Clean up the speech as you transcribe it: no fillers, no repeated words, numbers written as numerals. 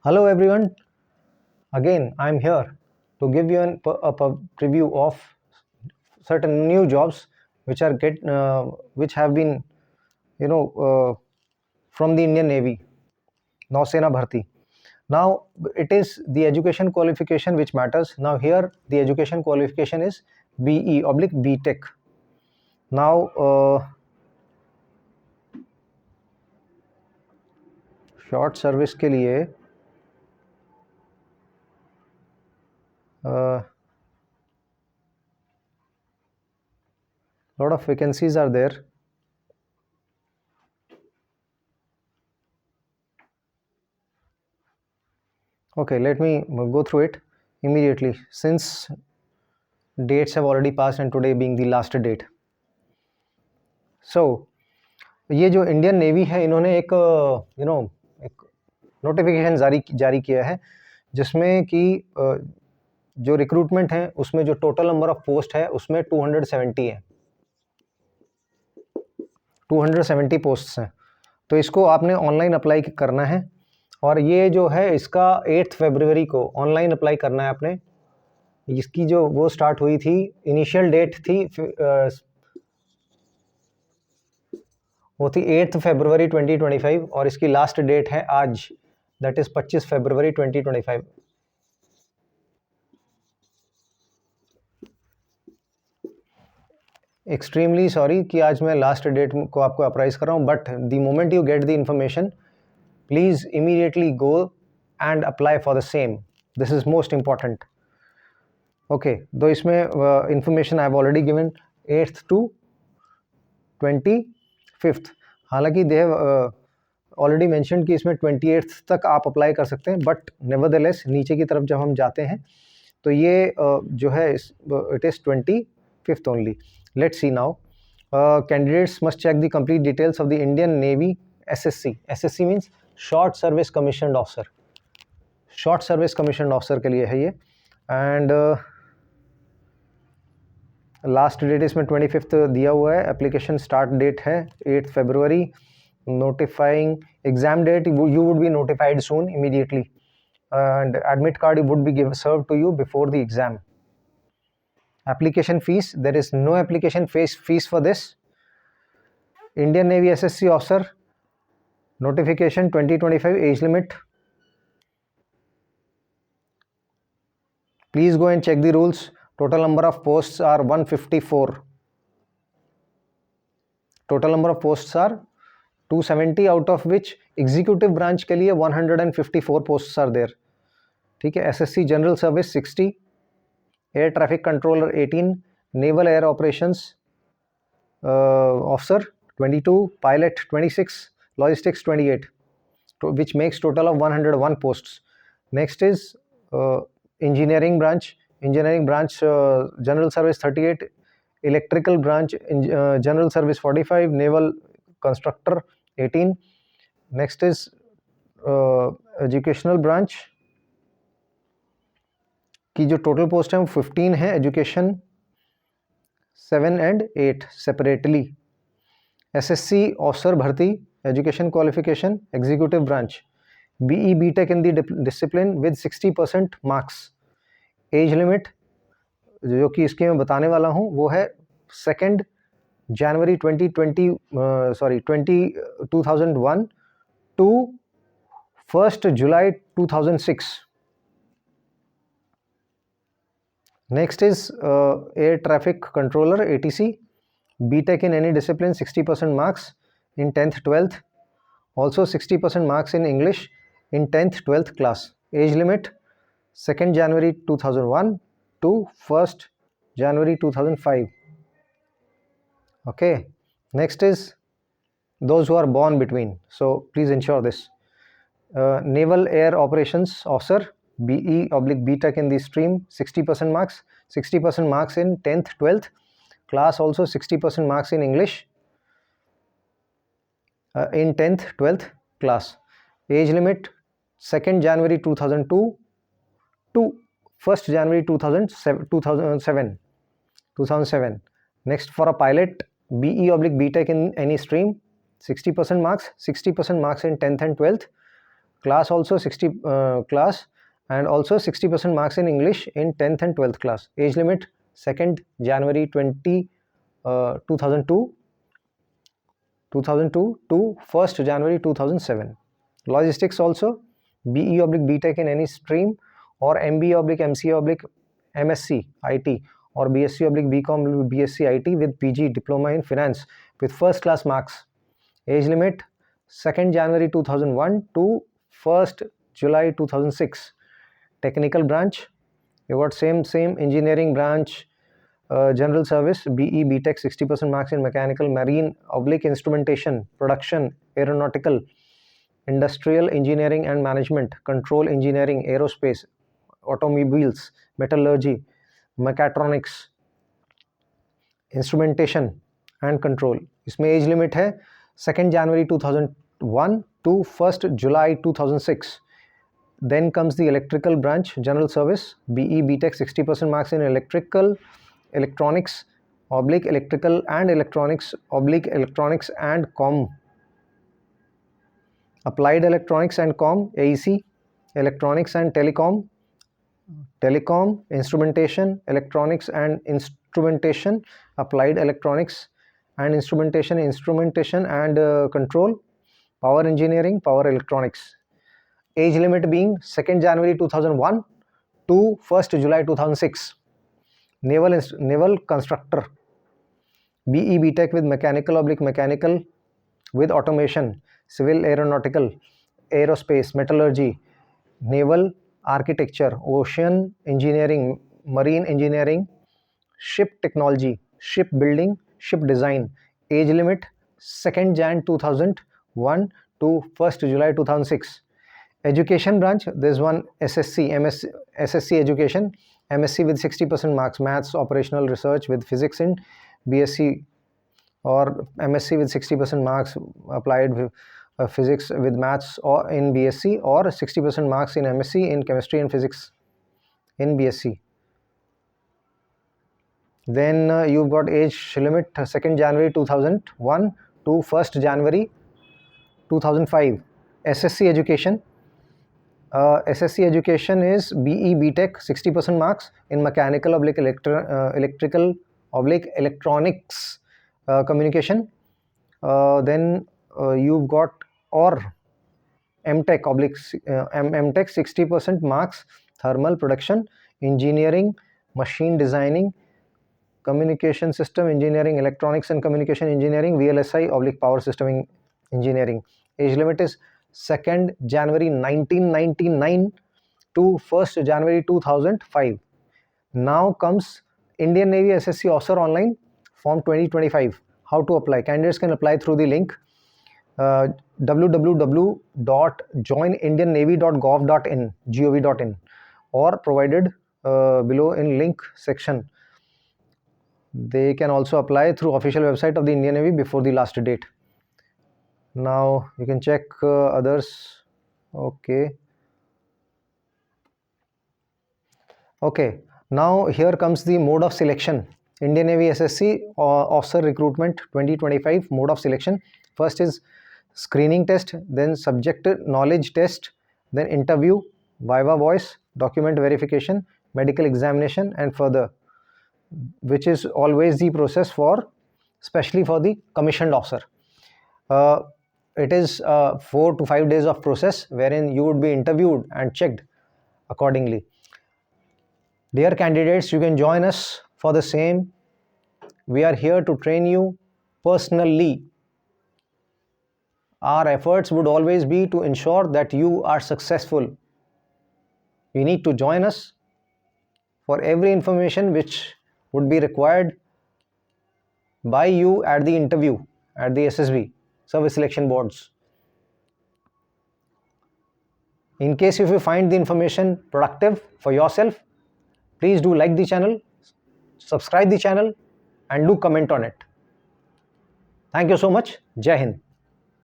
Hello everyone, again I'm here to give you a preview of certain new jobs which have been you know from the Indian Navy, Nausena Bharti. Now it is the education qualification which matters. Now here the education qualification is BE oblique BTech. Now short service के लिए lot of vacancies are there. Okay, let me go through it immediately since dates have already passed and today being the last date. So ये जो Indian navy है इन्होंने एक एक notification जारी किया है जिसमें कि जो रिक्रूटमेंट है उसमें जो टोटल नंबर ऑफ पोस्ट है उसमें 270 है, 270 पोस्ट्स हैं. तो इसको आपने ऑनलाइन अप्लाई करना है और ये जो है इसका 8 फरवरी को ऑनलाइन अप्लाई करना है आपने. इसकी जो वो स्टार्ट हुई थी, इनिशियल डेट थी वो थी 8 फरवरी 2025 और इसकी लास्ट डेट है आज, that is 25 February 2025. Extremely sorry कि आज मैं लास्ट डेट को आपको अप्राइज कर रहा हूँ, but the moment you get the information please immediately go and apply for the same. This is most important. Okay, तो इसमें information I have already given 8th to 25th. हालांकि they have already mention कि इसमें 28th तक आप apply कर सकते हैं, बट नेवरदलेस नीचे की तरफ जब हम जाते हैं तो ये जो है it is 25th only. Let's see now. Candidates must check the complete details of the Indian Navy SSC. SSC means short service commissioned officer. Short service commissioned officer के लिए है ये. एंड लास्ट डेट इसमें 25th दिया हुआ है. Application start date है 8 फरवरी. Notifying exam date you would be notified soon immediately and admit card would be served to you before the exam. Application fees, there is no application fees for this. Indian Navy SSC officer notification 2025 age limit. Please go and check the rules. Total number of posts are 154. Total number of posts are 270, out of which executive branch के लिए 154 posts are there. ठीक है. SSC general service 60, air traffic controller 18, naval air operations officer 22, pilot 26, logistics 28, which makes total of 101 posts. Next is engineering branch general service 38, electrical branch general service 45, naval constructor 18. Next is educational branch की जो total post है वो 15 है. Education 7 and 8 separately. SSC officer भर्ती education qualification executive branch BE BTech in the discipline with 60% marks. Age limit जो कि इसकी मैं बताने वाला हूँ वो है 2 जनवरी 2001 to 1 July 2006. Next is air traffic controller ATC, BTech in any discipline 60% marks in 10th 12th, also 60% marks in English in 10th 12th class. Age limit 2 January 2001 to 1 January 2005. Okay, next is those who are born between, so please ensure this. Naval Air Operations Officer BE oblique BTech in the stream 60% marks, 60% marks in 10th 12th class, also 60% marks in English in 10th 12th class. Age limit 2 January 2002 to 1 January 2007. Next, for a pilot BE oblique BTech in any stream 60% marks, 60% marks in 10th and 12th class also 60 class, and also 60% marks in English in 10th and 12th class. Age limit 2nd January 2002 to 1st January 2007. Logistics also BE/BTech in any stream, or MBA/MCA/MSc IT, or BSc/BCom BSc IT with PG diploma in finance with first class marks. Age limit 2nd January 2001 to 1st July 2006. Technical branch, you got same engineering branch, general service BE/BTech 60% marks in mechanical, marine/instrumentation, production, aeronautical, industrial engineering and management, control engineering, aerospace, automobiles, metallurgy, mechatronics, instrumentation and control. इसमें age limit है 2nd January 2001 to 1st July 2006. Then comes the electrical branch, general service BE/BTech 60% marks in electrical, electronics / electrical and electronics / electronics and com, applied electronics and com AEC, electronics and telecom, instrumentation, electronics and instrumentation, applied electronics and instrumentation and control, power engineering, power electronics. Age limit being 2nd January 2001 to 1st July 2006. Naval constructor BE/BTech with mechanical with automation, civil aeronautical, aerospace, metallurgy, naval architecture, ocean engineering, marine engineering, ship technology, ship building, ship design. Age limit 2nd Jan 2001 to 1st July 2006. Education branch, there's one SSC education, MSc with 60% marks, maths, operational research with physics in BSc, or MSc with 60% marks, applied physics with maths or in BSc, or 60% marks in MSc in chemistry and physics in BSc. Then you've got age limit 2nd January 2001 to 1st January 2005. SSC education. SSC education is BE/BTech 60% marks in mechanical / electrical / electronics communication. Then you've got or MTech MTech 60% marks, thermal production engineering, machine designing, communication system engineering, electronics and communication engineering, VLSI / power system engineering. Age limit is 2nd January 1999 to 1st January 2005. Now comes Indian Navy SSC Officer Online Form 2025. How to apply? Candidates can apply through the link www.joinindiannavy.gov.in or provided below in link section. They can also apply through official website of the Indian Navy before the last date. Now you can check others. Okay, now here comes the mode of selection. Indian Navy SSC Officer Recruitment 2025 mode of selection. First is screening test, then subject knowledge test, then interview, viva voice, document verification, medical examination, and further, which is always the process for, especially for the commissioned officer. It is 4 to 5 days of process wherein you would be interviewed and checked accordingly. Dear candidates, you can join us for the same. We are here to train you personally. Our efforts would always be to ensure that you are successful. You need to join us for every information which would be required by you at the interview at the SSB, Service Selection Boards. In case if you find the information productive for yourself, please do like the channel, subscribe the channel, and do comment on it. Thank you so much. Jai Hind.